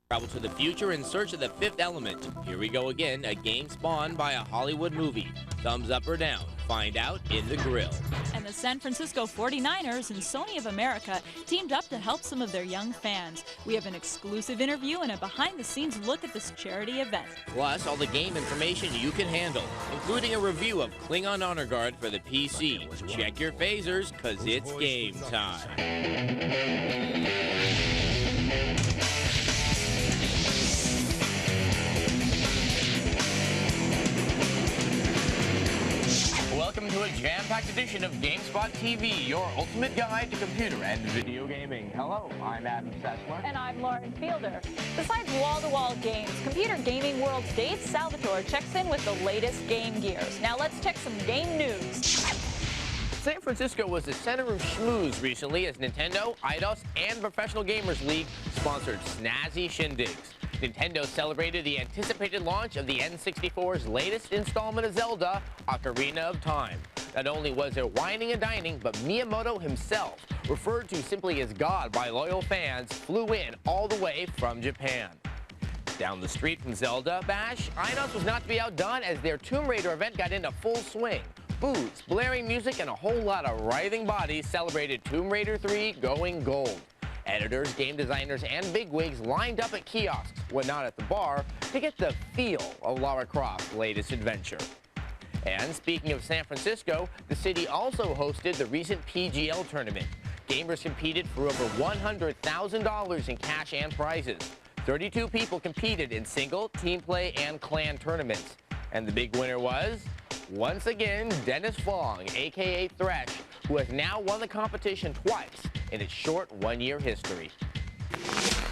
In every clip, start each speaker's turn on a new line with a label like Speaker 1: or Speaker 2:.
Speaker 1: Travel to the future in search of the fifth element. Here we go again, a game spawned by a Hollywood movie. Thumbs up or down? Find out in the grill.
Speaker 2: And the San Francisco 49ers and Sony of America teamed up to help some of their young fans. We have an exclusive interview and a behind-the-scenes look at this charity event.
Speaker 1: Plus, all the game information you can handle, including a review of Klingan Honor Guard for the PC. Check your phasers, cause it's game time. Welcome to a jam-packed edition of GameSpotTV, your ultimate guide to computer and video gaming. Hello, I'm Adam Sessler.
Speaker 2: And I'm Lauren Fielder. Besides wall-to-wall games, Computer Gaming World's Dave Salvatore checks in with the latest game gears. Now let's check some game news.
Speaker 1: San Francisco was the center of schmooze recently as Nintendo, IDOS, and Professional Gamers League sponsored snazzy shindigs. Nintendo celebrated the anticipated launch of the N64's latest installment of Zelda, Ocarina of Time. Not only was there whining and dining, but Miyamoto himself, referred to simply as God by loyal fans, flew in all the way from Japan. Down the street from Zelda Bash, IDOS was not to be outdone as their Tomb Raider event got into full swing. Booze, blaring music, and a whole lot of writhing bodies celebrated Tomb Raider 3 going gold. Editors, game designers, and bigwigs lined up at kiosks, when not at the bar, to get the feel of Lara Croft's latest adventure. And speaking of San Francisco, the city also hosted the recent PGL tournament. Gamers competed for over $100,000 in cash and prizes. 32 people competed in single, team play, and clan tournaments. And the big winner was, once again, Dennis Fong, aka Thresh, who has now won the competition twice in its short one-year history.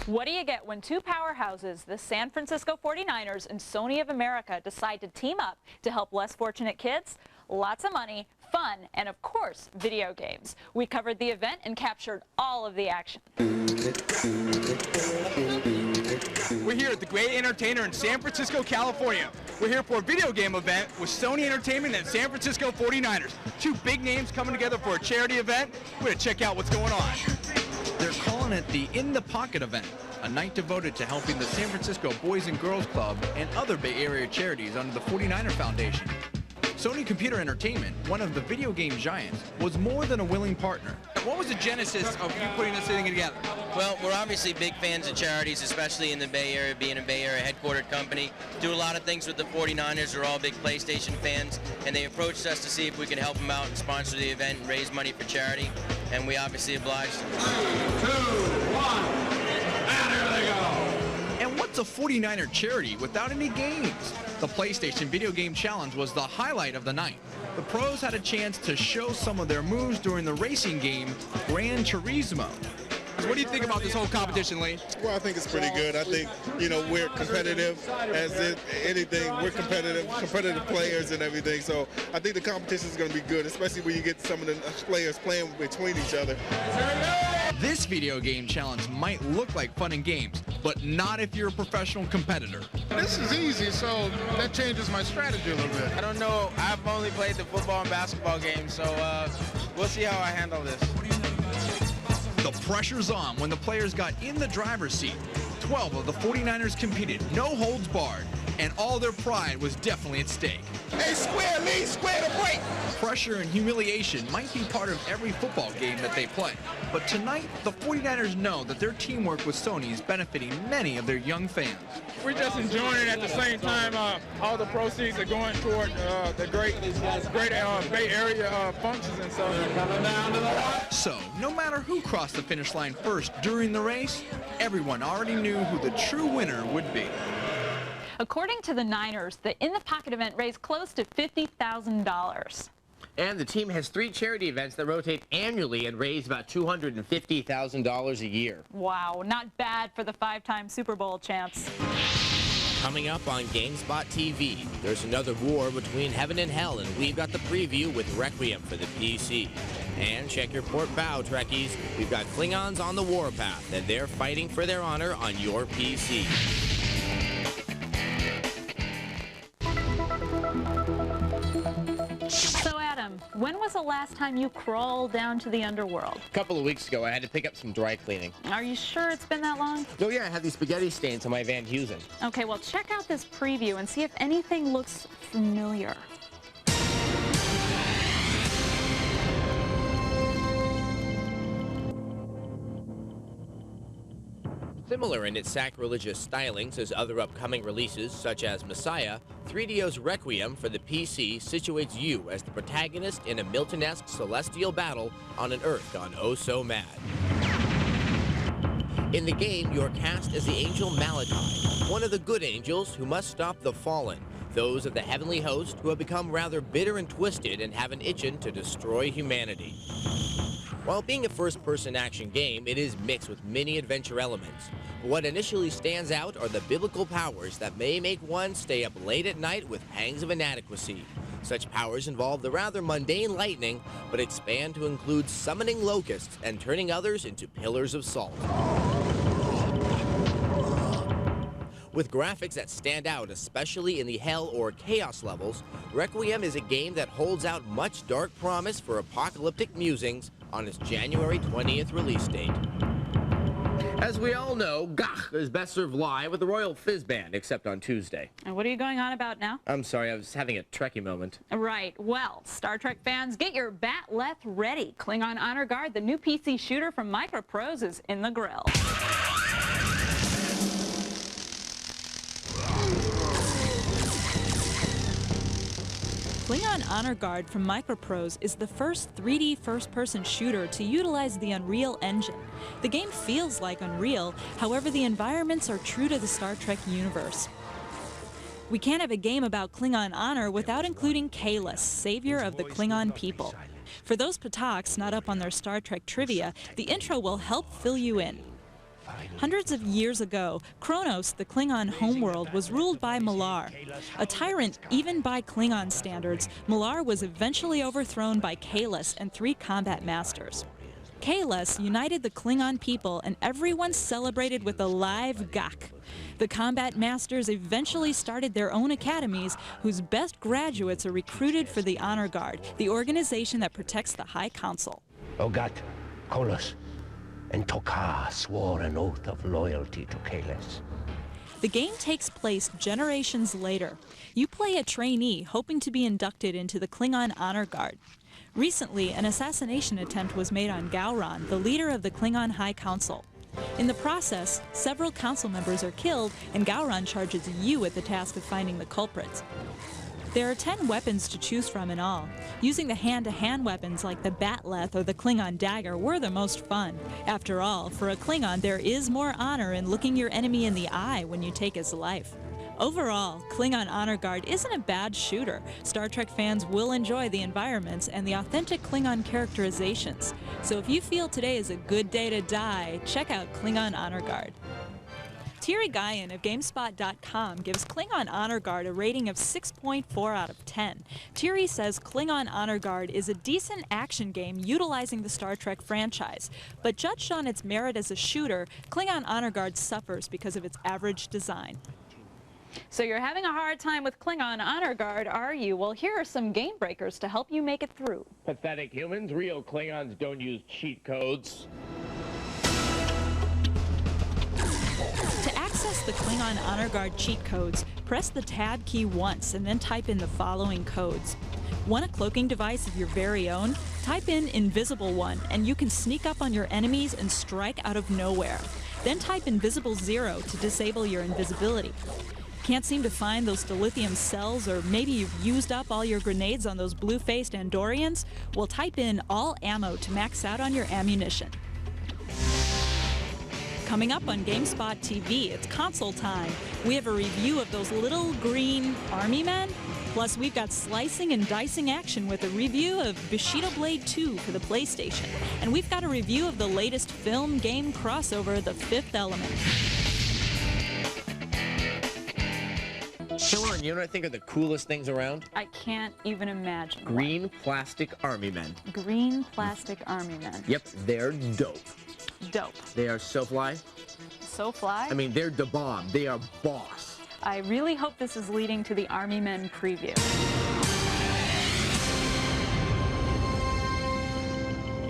Speaker 2: What do you get when two powerhouses, the San Francisco 49ers and Sony of America, decide to team up to help less fortunate kids? Lots of money, fun, and of course, video games. We covered the event and captured all of the action.
Speaker 3: We're here at the Great Entertainer in San Francisco, California. We're here for a video game event with Sony Entertainment and San Francisco 49ers. Two big names coming together for a charity event. We're going to check out what's going on. They're calling it the In the Pocket event, a night devoted to helping the San Francisco Boys and Girls Club and other Bay Area charities under the 49er Foundation. Sony Computer Entertainment, one of the video game giants, was more than a willing partner. What was the genesis of you putting this thing together?
Speaker 4: Well, we're obviously big fans of charities, especially in the Bay Area, being a Bay Area headquartered company. Do a lot of things with the 49ers. They're all big PlayStation fans, and they approached us to see if we could help them out and sponsor the event and raise money for charity, and we obviously obliged. 3, 2, 1, and there they go!
Speaker 3: And what's a 49er charity without any games? The PlayStation Video Game Challenge was the highlight of the night. The pros had a chance to show some of their moves during the racing game Gran Turismo. What do you think about this whole competition, Lee?
Speaker 5: Well, I think it's pretty good. I think, you know, we're competitive as anything. We're competitive players and everything. So I think the competition is going to be good, especially when you get some of the players playing between each other.
Speaker 3: This video game challenge might look like fun and games, but not if you're a professional competitor.
Speaker 6: This is easy, so that changes my strategy a little bit.
Speaker 4: I don't know. I've only played the football and basketball games, so we'll see how I handle this.
Speaker 3: The pressure's on when the players got in the driver's seat. 12 of the 49ers competed, no holds barred, and all their pride was definitely at stake.
Speaker 5: Hey, square me, square the break!
Speaker 3: Pressure and humiliation might be part of every football game that they play. But tonight, the 49ers know that their teamwork with Sony is benefiting many of their young fans.
Speaker 6: We're just enjoying it at the same time. All the proceeds are going toward the great Bay Area functions and stuff.
Speaker 3: So, no matter who crossed the finish line first during the race, everyone already knew who the true winner would be.
Speaker 2: According to the Niners, the In the Pocket event raised close to $50,000.
Speaker 1: And the team has 3 charity events that rotate annually and raise about $250,000 a year.
Speaker 2: Wow, not bad for the 5-time Super Bowl champs.
Speaker 1: Coming up on GameSpotTV, there's another war between heaven and hell, and we've got the preview with Requiem for the PC. And check your port bow, Trekkies. We've got Klingons on the warpath, and they're fighting for their honor on your PC.
Speaker 2: So Adam, when was the last time you crawled down to the underworld?
Speaker 1: A couple of weeks ago, I had to pick up some dry cleaning.
Speaker 2: Are you sure it's been that long?
Speaker 1: Oh yeah, I had these spaghetti stains on my Van Heusen.
Speaker 2: Okay, well, check out this preview and see if anything looks familiar.
Speaker 1: Similar in its sacrilegious stylings as other upcoming releases, such as Messiah, 3DO's Requiem for the PC situates you as the protagonist in a Milton-esque celestial battle on an Earth gone oh so mad. In the game, you're cast as the angel Malachi, one of the good angels who must stop the fallen, those of the heavenly host who have become rather bitter and twisted and have an itchin' to destroy humanity. While being a first-person action game, it is mixed with many adventure elements. But what initially stands out are the biblical powers that may make one stay up late at night with pangs of inadequacy. Such powers involve the rather mundane lightning, but expand to include summoning locusts and turning others into pillars of salt. With graphics that stand out, especially in the Hell or Chaos levels, Requiem is a game that holds out much dark promise for apocalyptic musings on its January 20th release date. As we all know, Gach is best served live with the Royal Fizz Band, except on Tuesday.
Speaker 2: And what are you going on about now?
Speaker 1: I'm sorry, I was having a Trekkie moment.
Speaker 2: Right. Well, Star Trek fans, get your Batleth ready. Klingon Honor Guard, the new PC shooter from Microprose, is in the grill. Klingon Honor Guard from Microprose is the first 3D first-person shooter to utilize the Unreal Engine. The game feels like Unreal, however the environments are true to the Star Trek universe. We can't have a game about Klingon honor without including Kahless, savior of the Klingon people. For those Pataks not up on their Star Trek trivia, the intro will help fill you in. Hundreds of years ago, Kronos, the Klingon homeworld, was ruled by Malar. A tyrant even by Klingon standards, Malar was eventually overthrown by Kahless and 3 combat masters. Kahless united the Klingon people and everyone celebrated with a live Gach. The combat masters eventually started their own academies whose best graduates are recruited for the Honor Guard, the organization that protects the High Council.
Speaker 7: Ogat, Kolos, and Tokar swore an oath of loyalty to Kahless.
Speaker 2: The game takes place generations later. You play a trainee hoping to be inducted into the Klingon Honor Guard. Recently, an assassination attempt was made on Gowron, the leader of the Klingon High Council. In the process, several council members are killed, and Gowron charges you with the task of finding the culprits. There are 10 weapons to choose from in all. Using the hand-to-hand weapons like the Batleth or the Klingon dagger were the most fun. After all, for a Klingon, there is more honor in looking your enemy in the eye when you take his life. Overall, Klingon Honor Guard isn't a bad shooter. Star Trek fans will enjoy the environments and the authentic Klingon characterizations. So if you feel today is a good day to die, check out Klingon Honor Guard. Thierry Guyen of GameSpot.com gives Klingon Honor Guard a rating of 6.4 out of 10. Thierry says Klingon Honor Guard is a decent action game utilizing the Star Trek franchise, but judged on its merit as a shooter, Klingon Honor Guard suffers because of its average design. So you're having a hard time with Klingon Honor Guard, are you? Well, here are some Gamebreakers to help you make it through.
Speaker 1: Pathetic humans, real Klingons don't use cheat codes.
Speaker 2: To access the Klingon Honor Guard cheat codes, press the Tab key once and then type in the following codes. Want a cloaking device of your very own? Type in Invisible One and you can sneak up on your enemies and strike out of nowhere. Then type Invisible 0 to disable your invisibility. Can't seem to find those dilithium cells, or maybe you've used up all your grenades on those blue-faced Andorians? Well, type in All Ammo to max out on your ammunition. Coming up on GameSpotTV, it's console time. We have a review of those little green Armymen. Plus, we've got slicing and dicing action with a review of Bashidto Blade 2 for the PlayStation. And we've got a review of the latest film-game crossover, The Fifth Element.
Speaker 1: Hey Lauren, you know what I think are the coolest things around?
Speaker 2: I can't even imagine.
Speaker 1: Green plastic Armymen.
Speaker 2: Green plastic Armymen.
Speaker 1: Yep, they're dope.
Speaker 2: Dope.
Speaker 1: They are so fly.
Speaker 2: So fly?
Speaker 1: I mean, they're da bomb. They are boss.
Speaker 2: I really hope this is leading to the Armymen preview.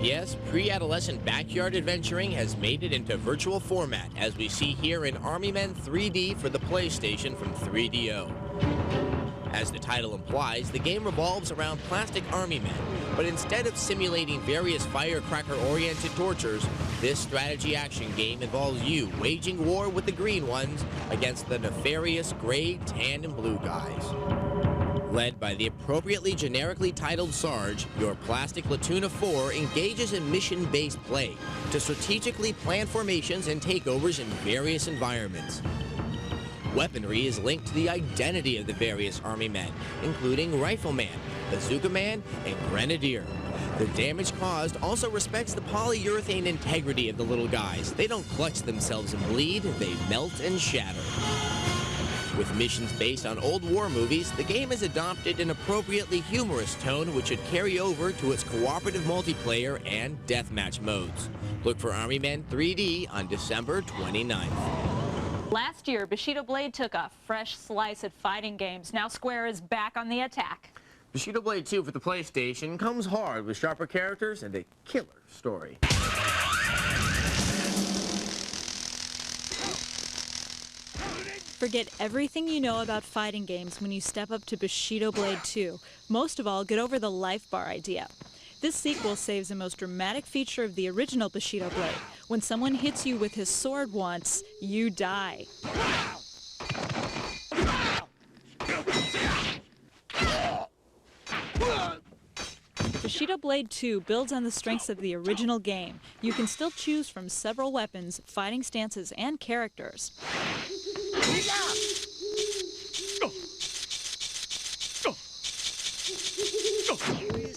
Speaker 1: Yes, pre-adolescent backyard adventuring has made it into virtual format, as we see here in Armymen 3D for the PlayStation from 3DO. As the title implies, the game revolves around plastic army men, but instead of simulating various firecracker-oriented tortures, this strategy action game involves you waging war with the green ones against the nefarious gray, tan, and blue guys. Led by the appropriately generically titled Sarge, your plastic platoon of 4 engages in mission-based play to strategically plan formations and takeovers in various environments. Weaponry is linked to the identity of the various army men, including Rifleman, Bazooka Man, and Grenadier. The damage caused also respects the polyurethane integrity of the little guys. They don't clutch themselves and bleed, they melt and shatter. With missions based on old war movies, the game has adopted an appropriately humorous tone which should carry over to its cooperative multiplayer and deathmatch modes. Look for Armymen 3D on December 29th.
Speaker 2: Last year, Bashidto Blade took a fresh slice at fighting games. Now Square is back on the attack.
Speaker 1: Bashidto Blade 2 for the PlayStation comes hard with sharper characters and a killer story.
Speaker 8: Forget everything you know about fighting games when you step up to Bashidto Blade 2. Most of all, get over the life bar idea. This sequel saves the most dramatic feature of the original Bashidto Blade. When someone hits you with his sword once, you die. Bashidto Blade 2 builds on the strengths of the original game. You can still choose from several weapons, fighting stances, and characters.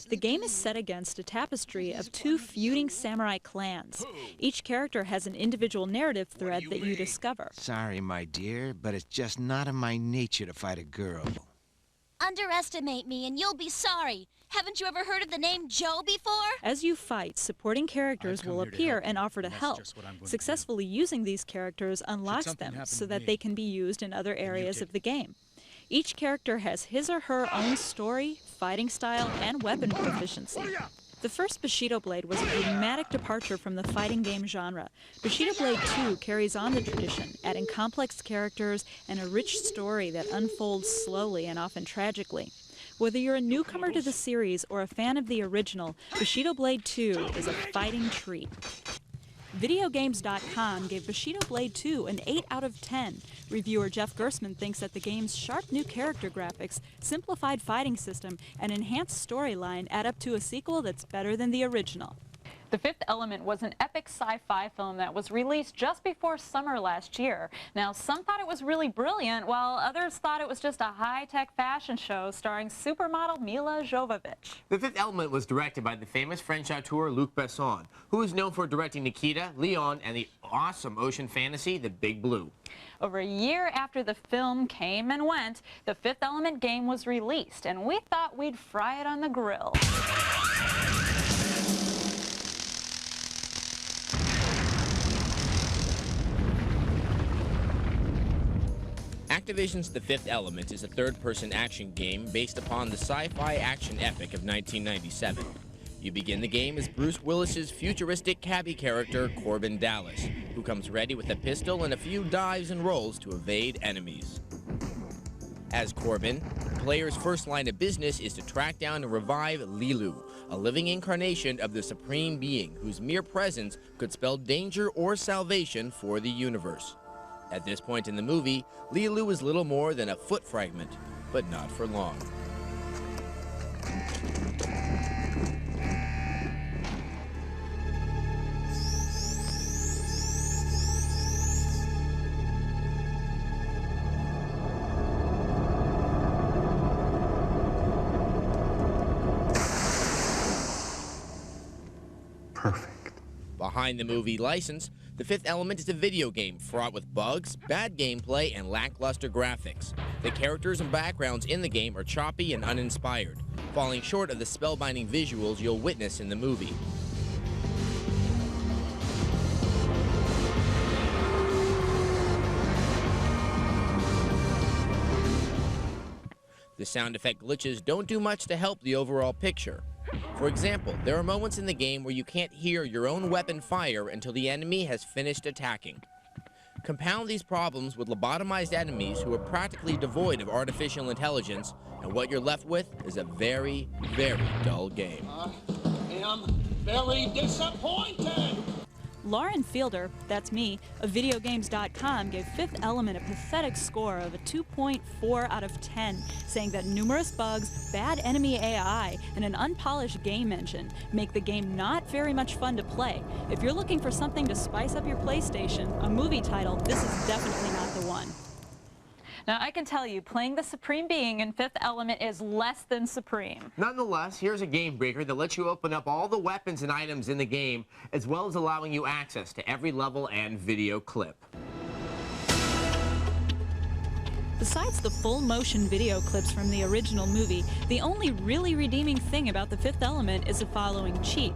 Speaker 8: The game is set against a tapestry of 2 feuding samurai clans. Each character has an individual narrative thread that you discover.
Speaker 9: Sorry, my dear, but it's just not in my nature to fight a girl.
Speaker 10: Underestimate me and you'll be sorry. Haven't you ever heard of the name Joe before?
Speaker 8: As you fight, supporting characters will appear and offer to help. Successfully using these characters unlocks them so that they can be used in other areas of the game. Each character has his or her own story, fighting style, and weapon proficiency. The first Bashidto Blade was a dramatic departure from the fighting game genre. Bashidto Blade 2 carries on the tradition, adding complex characters and a rich story that unfolds slowly and often tragically. Whether you're a newcomer to the series or a fan of the original, Bashidto Blade 2 is a fighting treat. Videogames.com gave Bashidto Blade 2 an 8 out of 10. Reviewer Jeff Gersman thinks that the game's sharp new character graphics, simplified fighting system, and enhanced storyline add up to a sequel that's better than the original.
Speaker 2: The Fifth Element was an epic sci-fi film that was released just before summer last year. Now, some thought it was really brilliant, while others thought it was just a high-tech fashion show starring supermodel Mila Jovovich.
Speaker 1: The Fifth Element was directed by the famous French auteur Luc Besson, who is known for directing Nikita, Leon, and the awesome ocean fantasy, The Big Blue.
Speaker 2: Over a year after the film came and went, the Fifth Element game was released, and we thought we'd fry it on the grill.
Speaker 1: Activision's The Fifth Element is a third-person action game based upon the sci-fi action epic of 1997. You begin the game as Bruce Willis's futuristic cabbie character, Corbin Dallas, who comes ready with a pistol and a few dives and rolls to evade enemies. As Corbin, the player's first line of business is to track down and revive Lilu, a living incarnation of the Supreme Being whose mere presence could spell danger or salvation for the universe. At this point in the movie, Lilu is little more than a foot fragment, but not for long.
Speaker 11: Perfect.
Speaker 1: Behind the movie license, The Fifth Element is a video game fraught with bugs, bad gameplay, and lackluster graphics. The characters and backgrounds in the game are choppy and uninspired, falling short of the spellbinding visuals you'll witness in the movie. The sound effect glitches don't do much to help the overall picture. For example, there are moments in the game where you can't hear your own weapon fire until the enemy has finished attacking. Compound these problems with lobotomized enemies who are practically devoid of artificial intelligence, and what you're left with is a very, very dull game.
Speaker 11: I am very disappointed!
Speaker 8: Lauren Fielder, that's me, of VideoGames.com gave Fifth Element a pathetic score of a 2.4 out of 10, saying that numerous bugs, bad enemy AI, and an unpolished game engine make the game not very much fun to play. If you're looking for something to spice up your PlayStation, a movie title, this is definitely not the one.
Speaker 2: Now, I can tell you, playing the Supreme Being in Fifth Element is less than supreme.
Speaker 1: Nonetheless, here's a Gamebreaker that lets you open up all the weapons and items in the game, as well as allowing you access to every level and video clip.
Speaker 8: Besides the full-motion video clips from the original movie, the only really redeeming thing about the Fifth Element is the following cheat.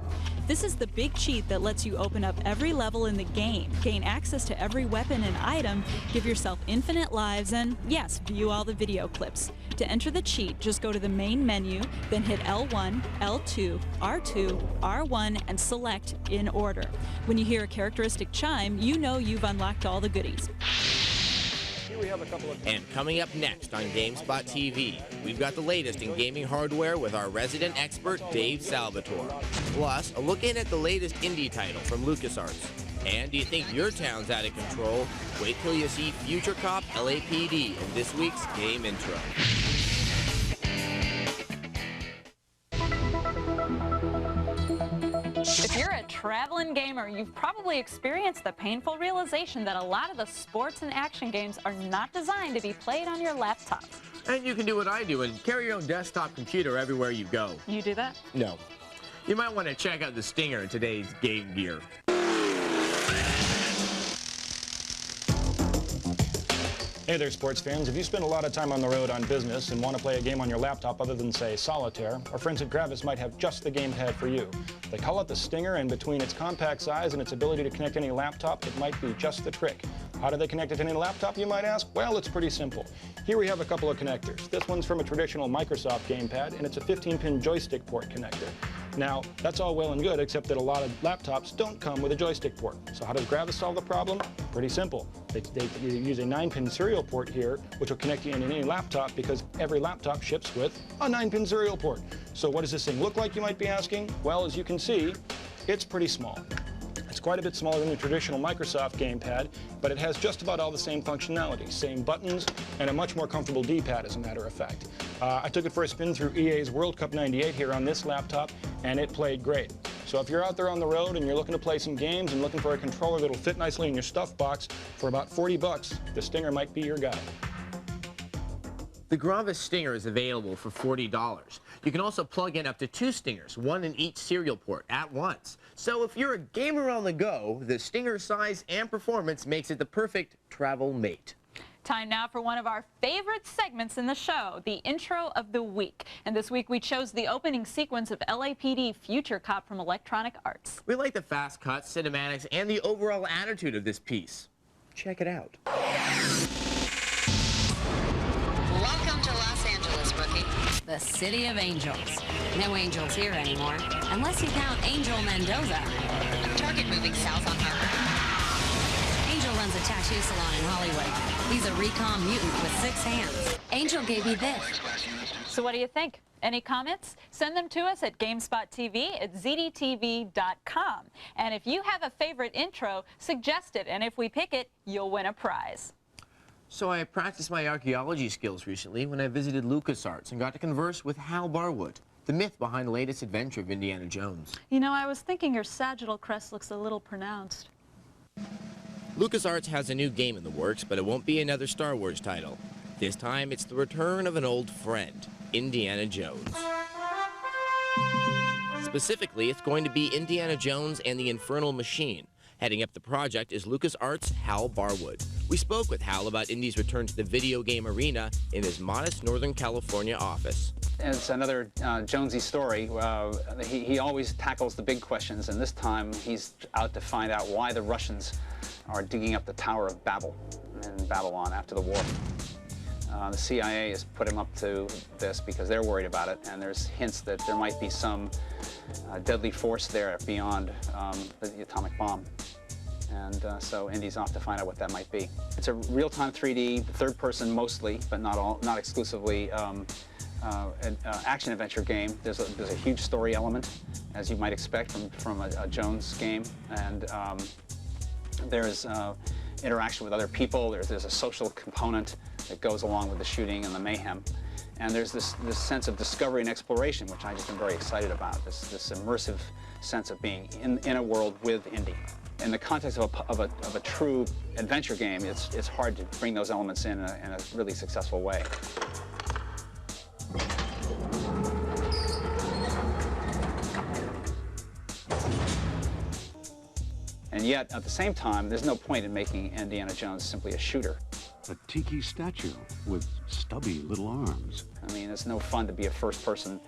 Speaker 8: This is the big cheat that lets you open up every level in the game, gain access to every weapon and item, give yourself infinite lives, and yes, view all the video clips. To enter the cheat, just go to the main menu, then hit L1, L2, R2, R1, and select in order. When you hear a characteristic chime, you know you've unlocked all the goodies.
Speaker 1: And coming up next on GameSpotTV, we've got the latest in gaming hardware with our resident expert, Dave Salvatore. Plus, a look in at the latest indie title from LucasArts. And do you think your town's out of control? Wait till you see Future Cop LAPD in this week's Game Intro.
Speaker 2: If you're a traveling gamer, you've probably experienced the painful realization that a lot of the sports and action games are not designed to be played on your laptop.
Speaker 1: And you can do what I do and carry your own desktop computer everywhere you go.
Speaker 2: You do that?
Speaker 1: No. You might want to check out the Stinger in today's Game Gear.
Speaker 12: Hey there, sports fans. If you spend a lot of time on the road on business and want to play a game on your laptop other than, say, Solitaire, our friends at Gravis might have just the gamepad for you. They call it the Stinger, and between its compact size and its ability to connect any laptop, it might be just the trick. How do they connect it to any laptop, you might ask? Well, it's pretty simple. Here we have a couple of connectors. This one's from a traditional Microsoft gamepad, and it's a 15-pin joystick port connector. Now, that's all well and good, except that a lot of laptops don't come with a joystick port. So how does Gravis solve the problem? Pretty simple. They use a 9-pin serial port here, which will connect you in any laptop because every laptop ships with a 9-pin serial port. So what does this thing look like, you might be asking? Well, as you can see, it's pretty small. It's quite a bit smaller than the traditional Microsoft gamepad, but it has just about all the same functionality, same buttons, and a much more comfortable D-pad, as a matter of fact. I took it for a spin through EA's World Cup '98 here on this laptop, and it played great. So if you're out there on the road and you're looking to play some games and looking for a controller that'll fit nicely in your stuff box for about 40 bucks, the Stinger might be your guy.
Speaker 1: The Gravis Stinger is available for $40. You can also plug in up to 2 Stingers, one in each serial port at once. So if you're a gamer on the go, the Stinger size and performance makes it the perfect travel mate.
Speaker 2: Time now for one of our favorite segments in the show, the intro of the week. And this week we chose the opening sequence of LAPD Future Cop from Electronic Arts.
Speaker 1: We like the fast cuts, cinematics, and the overall attitude of this piece. Check it out.
Speaker 13: Welcome to Los Angeles, rookie. The city of angels. No angels here anymore, unless you count Angel Mendoza. Target moving south on Harvard. Angel runs a tattoo salon in Hollywood. He's a Requum mutant with 6 hands. Angel gave me this.
Speaker 2: So what do you think? Any comments? Send them to us at GameSpotTV at ZDTV.com. And if you have a favorite intro, suggest it, and if we pick it, you'll win a prize.
Speaker 1: So I practiced my archaeology skills recently when I visited LucasArts and got to converse with Hal Barwood, the myth behind the latest adventure of Indiana Jones.
Speaker 2: You know, I was thinking your sagittal crest looks a little pronounced.
Speaker 1: LucasArts has a new game in the works, but it won't be another Star Wars title. This time, it's the return of an old friend, Indiana Jones. Specifically, it's going to be Indiana Jones and the Infernal Machine. Heading up the project is LucasArts' Hal Barwood. We spoke with Hal about Indy's return to the video game arena in his modest Northern California office.
Speaker 14: It's another Jonesy story. He always tackles the big questions, and this time he's out to find out why the Russians are digging up the Tower of Babel in Babylon after the war. The CIA has put him up to this because they're worried about it, and there's hints that there might be some deadly force there beyond the atomic bomb. And so Indy's off to find out what that might be. It's a real-time 3D, third-person mostly, but not exclusively, an action-adventure game. There's a huge story element, as you might expect from a Jones game, and there's interaction with other people. There's a social component that goes along with the shooting and the mayhem. And there's this sense of discovery and exploration, which I just am very excited about, this immersive sense of being in a world with Indy. In the context of a true adventure game, it's hard to bring those elements in a really successful way. And yet, at the same time, there's no point in making Indiana Jones simply a shooter.
Speaker 15: A tiki statue with stubby little arms.
Speaker 14: I mean, it's no fun to be a first-person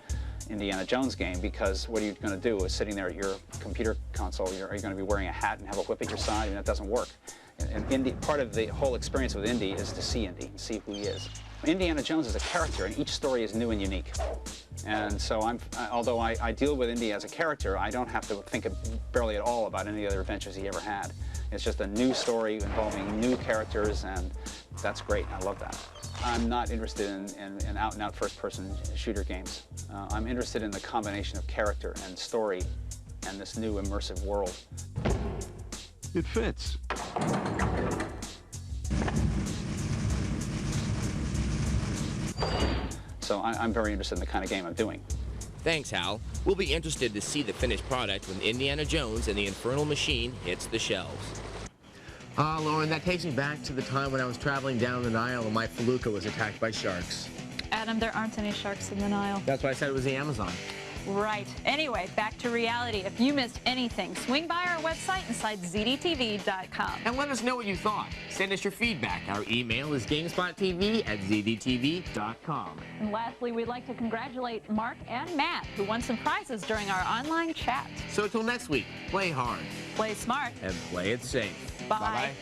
Speaker 14: Indiana Jones game, because what are you going to do? Is sitting there at your computer console, are you going to be wearing a hat and have a whip at your side? I mean, that doesn't work. And Indy, part of the whole experience with Indy is to see Indy and see who he is. Indiana Jones is a character, and each story is new and unique. And so although I deal with Indy as a character, I don't have to think barely at all about any other adventures he ever had. It's just a new story involving new characters, and that's great. I love that. I'm not interested in out-and-out first-person shooter games. I'm interested in the combination of character and story and this new immersive world.
Speaker 15: It fits.
Speaker 14: So I'm very interested in the kind of game I'm doing.
Speaker 1: Thanks, Hal. We'll be interested to see the finished product when Indiana Jones and the Infernal Machine hits the shelves. Lauren, that takes me back to the time when I was traveling down the Nile and my felucca was attacked by sharks.
Speaker 2: Adam, there aren't any sharks in the Nile.
Speaker 1: That's why I said it was the Amazon.
Speaker 2: Right. Anyway, back to reality. If you missed anything, swing by our website inside ZDTV.com.
Speaker 1: And let us know what you thought. Send us your feedback. Our email is GameSpotTV@ZDTV.com.
Speaker 2: And lastly, we'd like to congratulate Mark and Matt, who won some prizes during our online chat.
Speaker 1: So until next week, play hard,
Speaker 2: play smart,
Speaker 1: and play it safe.
Speaker 2: Bye. Bye-bye.